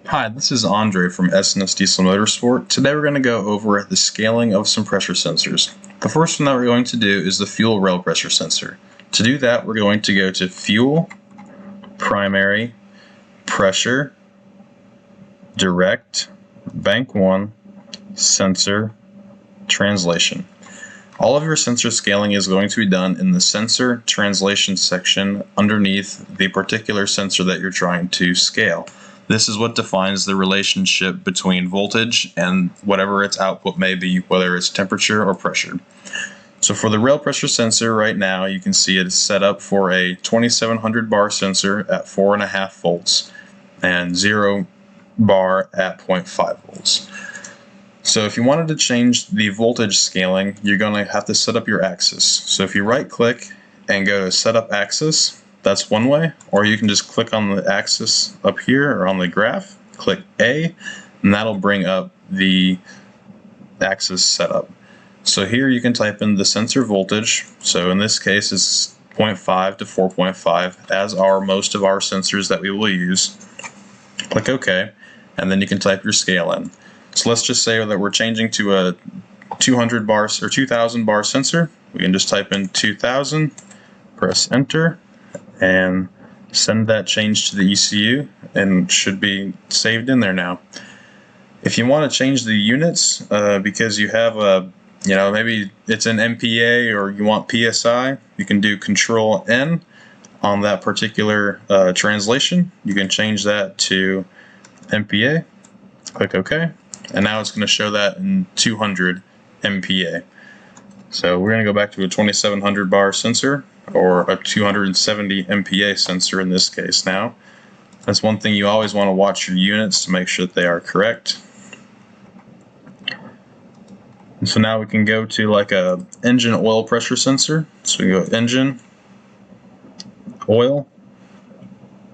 Hi, this is Andre from S&S Diesel Motorsport. Today we're going to go over the scaling of some pressure sensors. The first one that we're going to do is the fuel rail pressure sensor. To do that, we're going to go to Fuel, Primary, Pressure, Direct, Bank 1, Sensor, Translation. All of your sensor scaling is going to be done in the Sensor Translation section underneath the particular sensor that you're trying to scale. This is what defines the relationship between voltage and whatever its output may be, whether it's temperature or pressure. So for the rail pressure sensor right now, you can see it's set up for a 2700 bar sensor at 4.5 volts and 0 bar at 0.5 volts. So if you wanted to change the voltage scaling, you're going to have to set up your axis. So if you right click and go to set up axis, that's one way, or you can just click on the axis up here or on the graph, click A, and that'll bring up the axis setup. So here you can type in the sensor voltage. So in this case it's 0.5 to 4.5, as are most of our sensors that we will use. Click OK, and then you can type your scale in. So let's just say that we're changing to a 200 bar or 2000 bar sensor. We can just type in 2000, press enter, and send that change to the ECU, and it should be saved in there now. If you want to change the units because you have a, maybe it's an MPa or you want PSI, you can do Control+N on that particular translation. You can change that to MPa, click OK, and now it's going to show that in 200 MPa. So we're going to go back to a 2700 bar sensor, or a 270 MPa sensor in this case now. That's one thing, you always want to watch your units to make sure that they are correct. And so now we can go to like a engine oil pressure sensor. So we go engine, oil,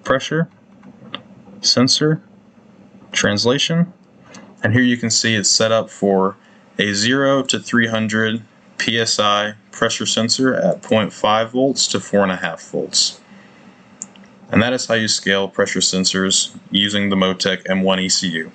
pressure, sensor, translation. And here you can see it's set up for a 0 to 300 PSI pressure sensor at 0.5 volts to 4.5 volts. And that is how you scale pressure sensors using the MoTec M1 ECU.